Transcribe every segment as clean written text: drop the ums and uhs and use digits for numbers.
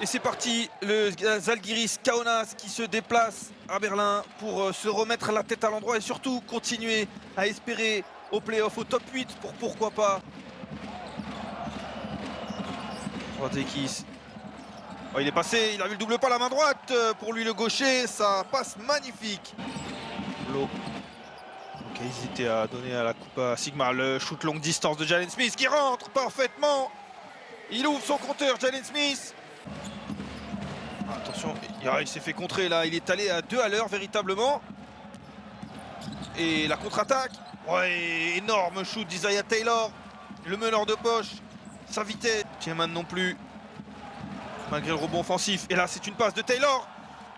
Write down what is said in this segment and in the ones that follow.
Et c'est parti, le Zalgiris Kaunas qui se déplace à Berlin pour se remettre la tête à l'endroit et surtout continuer à espérer au play-off, au top 8 pour pourquoi pas. Rodekis. Oh, il est passé, il a vu le double pas, la main droite pour lui le gaucher, ça passe magnifique. L'eau. Ok, ils hésitaient à donner à la coupe à Sigma, le shoot longue distance de Jalen Smith qui rentre parfaitement. Il ouvre son compteur, Jalen Smith. Attention, il s'est fait contrer là, il est allé à 2 à l'heure véritablement. Et la contre-attaque, ouais, énorme shoot d'Isaiah Taylor, le meneur de poche, sa vitesse, Tiemann non plus, malgré le rebond offensif. Et là c'est une passe de Taylor,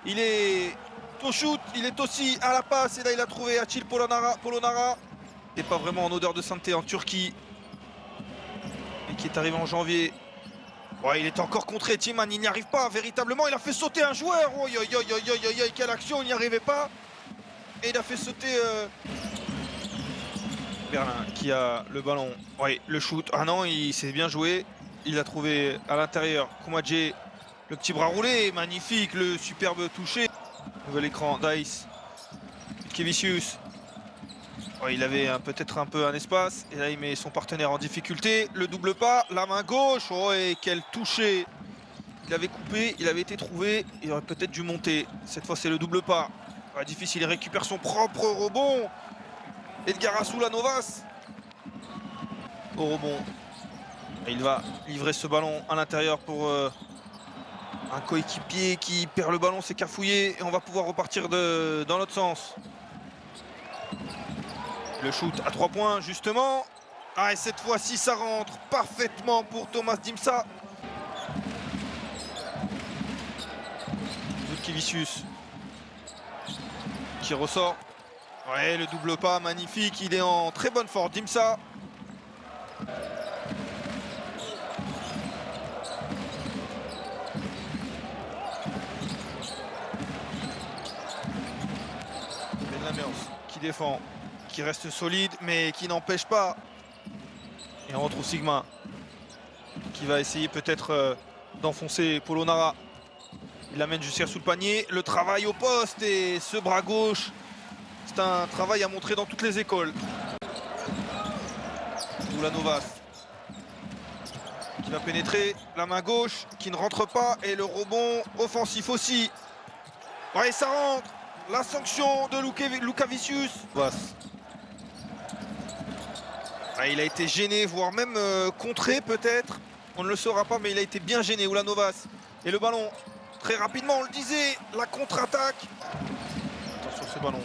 il est au shoot, il est aussi à la passe et là il a trouvé Achille Polonara. Il n'est pas vraiment en odeur de sainteté en Turquie, et qui est arrivé en janvier. Ouais, il est encore contré, Tiemann, il n'y arrive pas véritablement, il a fait sauter un joueur. Oh, quelle action, il n'y arrivait pas. Et il a fait sauter Berlin qui a le ballon. Oui, le shoot. Ah non, il s'est bien joué. Il a trouvé à l'intérieur Koumadje, le petit bras roulé. Magnifique, le superbe touché. Nouvel écran, Dice. Kevicius. Ouais, il avait peut-être un peu un espace. Et là, il met son partenaire en difficulté. Le double pas, la main gauche. Oh, et quel touché. Il avait coupé, il avait été trouvé. Il aurait peut-être dû monter. Cette fois, c'est le double pas. Ouais, difficile, il récupère son propre rebond. Edgar Asula-Novas au rebond. Et il va livrer ce ballon à l'intérieur pour un coéquipier qui perd le ballon, c'est cafouillé. Et on va pouvoir repartir dans l'autre sens. Le shoot à 3 points, justement. Ah, et cette fois-ci, ça rentre parfaitement pour Thomas Dimsa. Vukivicius qui ressort. Ouais, le double pas, magnifique. Il est en très bonne forme, Dimsa. Qui défend, qui reste solide, mais qui n'empêche pas. Et on retrouve Sigma, qui va essayer peut-être d'enfoncer Polonara. Il l'amène jusqu'à sous le panier. Le travail au poste et ce bras gauche, c'est un travail à montrer dans toutes les écoles. Ulanovas qui va pénétrer, la main gauche qui ne rentre pas et le rebond offensif aussi. Ouais, ça rentre. La sanction de Lukavicius. Ah, il a été gêné, voire même contré peut-être. On ne le saura pas, mais il a été bien gêné, Ulanovas. Et le ballon, très rapidement, on le disait, la contre-attaque. Attention ce ballon.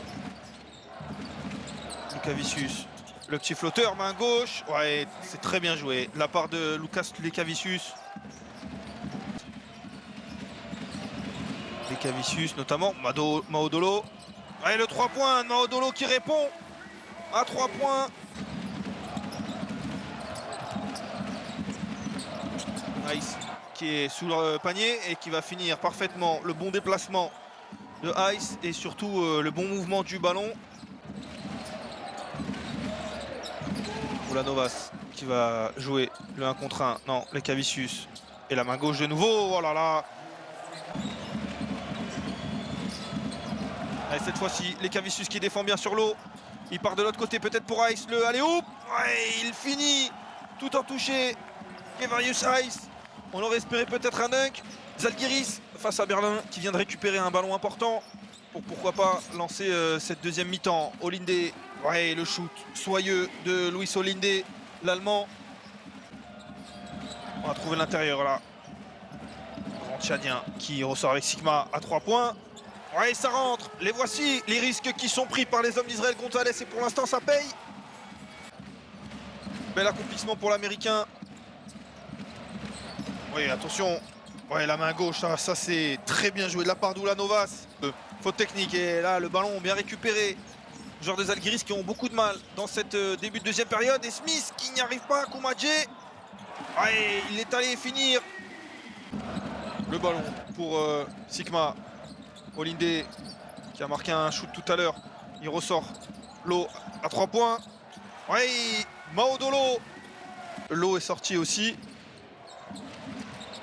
Lukavicius. Le petit flotteur, main gauche. Ouais, c'est très bien joué de la part de Lucas Lukavicius. Lukavicius notamment, Maodolo. Ouais, le 3 points, Maodolo qui répond à 3 points. Ice qui est sous le panier et qui va finir parfaitement le bon déplacement de Ice et surtout le bon mouvement du ballon. Ulanovas qui va jouer le 1 contre 1. Non, Lukavicius. Et la main gauche de nouveau. Oh là là. Et cette fois-ci, Lukavicius qui défend bien sur l'eau. Il part de l'autre côté peut-être pour Ice. Le alley-oop. Ouais, il finit tout en touché. Kevarius Ice. On aurait espéré peut-être un dunk. Zalgiris face à Berlin qui vient de récupérer un ballon important pour pourquoi pas lancer cette deuxième mi-temps. Olinde, ouais, le shoot soyeux de Luis Olinde, l'Allemand. On va trouver l'intérieur là. Grand Tchadien qui ressort avec Sigma à 3 points. Ouais, ça rentre. Les voici, les risques qui sont pris par les hommes d'Israël Gonzalez et pour l'instant ça paye. Bel accomplissement pour l'Américain. Oui, attention. Ouais, la main gauche, ça c'est très bien joué de la part d'Ulanovas. Faute technique et là le ballon bien récupéré. Joueurs des Zalgiris qui ont beaucoup de mal dans cette début de deuxième période. Et Smith qui n'y arrive pas, Koumadje. Ouais, il est allé finir. Le ballon pour Sigma. Olinde qui a marqué un shoot tout à l'heure. Il ressort l'eau à 3 points. Ouais, Maodolo. L'eau est sorti aussi.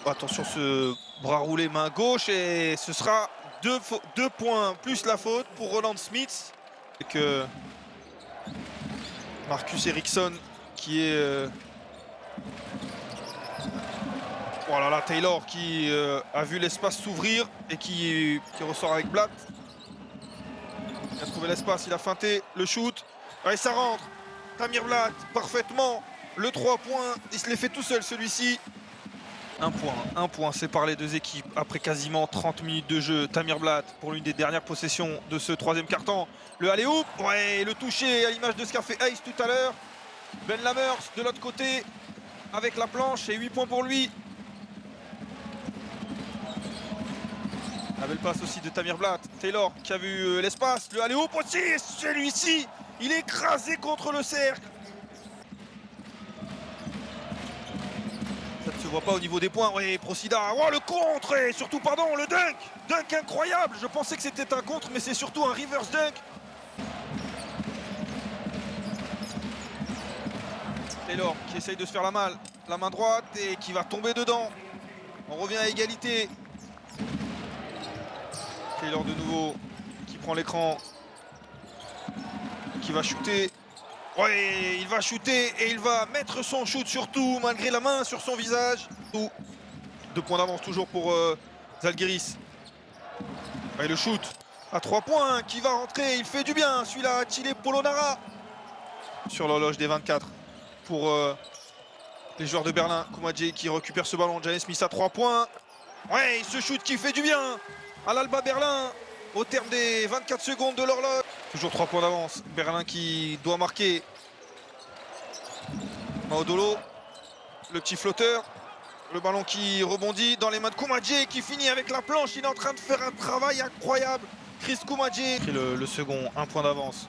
Attention ce Bras roulé, main gauche, et ce sera 2 points plus la faute pour Roland Smits. Et que Marcus Ericsson qui est... Oh là là, Taylor qui a vu l'espace s'ouvrir et qui ressort avec Blatt. Il a trouvé l'espace, il a feinté le shoot. Et ça rentre. Tamir Blatt, parfaitement. Le 3 points, il se l'est fait tout seul celui-ci. Un point séparent les deux équipes après quasiment 30 minutes de jeu. Tamir Blatt pour l'une des dernières possessions de ce troisième quart-temps. Le alley-oop, ouais, le toucher à l'image de ce qu'a fait Ace tout à l'heure. Ben Lammers de l'autre côté avec la planche et 8 points pour lui. La belle passe aussi de Tamir Blatt. Taylor qui a vu l'espace. Le alley-oop aussi, celui-ci, il est écrasé contre le cercle. Ça ne se voit pas au niveau des points. Oui, Procida. Oh, le contre et surtout, pardon, le dunk. Dunk incroyable. Je pensais que c'était un contre, mais c'est surtout un reverse dunk. Taylor qui essaye de se faire la main droite et qui va tomber dedans. On revient à égalité. Taylor de nouveau qui prend l'écran, qui va shooter. Ouais, il va shooter et il va mettre son shoot surtout malgré la main sur son visage. 2 points d'avance toujours pour Zalgiris. Et le shoot à 3 points qui va rentrer, il fait du bien celui-là, Chile Polonara. Sur l'horloge des 24 pour les joueurs de Berlin. Koumadje qui récupère ce ballon, Jalen Smith à 3 points. Ouais, ce shoot qui fait du bien à l'Alba Berlin au terme des 24 secondes de l'horloge. Toujours 3 points d'avance. Berlin qui doit marquer. Maodolo, le petit flotteur. Le ballon qui rebondit dans les mains de Koumadje qui finit avec la planche. Il est en train de faire un travail incroyable. Chris Koumadje. Le second, 1 point d'avance.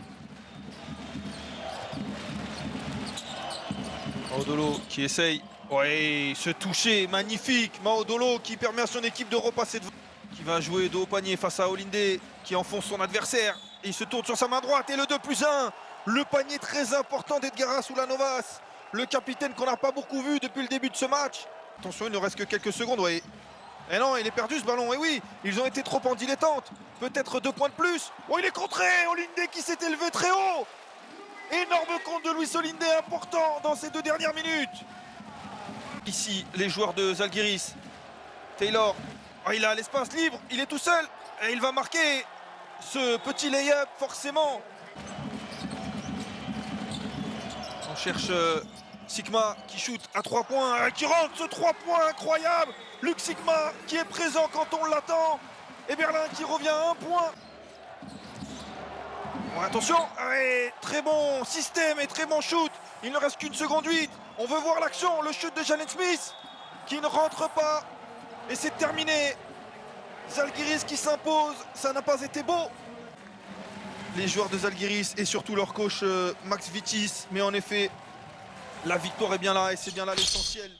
Maodolo qui essaye. Ouais, ce toucher magnifique. Maodolo qui permet à son équipe de repasser devant. Qui va jouer dos au panier face à Olinde qui enfonce son adversaire. Et il se tourne sur sa main droite et le 2+1. Le panier très important d'Edgaras Ulanovas. Le capitaine qu'on n'a pas beaucoup vu depuis le début de ce match. Attention, il ne reste que quelques secondes. Oui. Et non, il est perdu ce ballon. Et oui, ils ont été trop en dilettante. Peut-être 2 points de plus. Oh, il est contré. Olinde qui s'est élevé très haut. Énorme compte de Luis Olinde important dans ces 2 dernières minutes. Ici, les joueurs de Zalgiris. Taylor. Oh, il a l'espace libre, il est tout seul et il va marquer ce petit lay-up forcément. On cherche Sigma qui shoot à 3 points, qui rentre ce 3 points incroyable. Luc Sigma qui est présent quand on l'attend et Berlin qui revient à 1 point. Bon, attention, ouais, très bon système et très bon shoot. Il ne reste qu'une seconde 8. On veut voir l'action, le shoot de Jalen Smith qui ne rentre pas. Et c'est terminé. Zalgiris qui s'impose, ça n'a pas été beau. Les joueurs de Zalgiris et surtout leur coach Max Vitis. Mais en effet, la victoire est bien là et c'est bien là l'essentiel.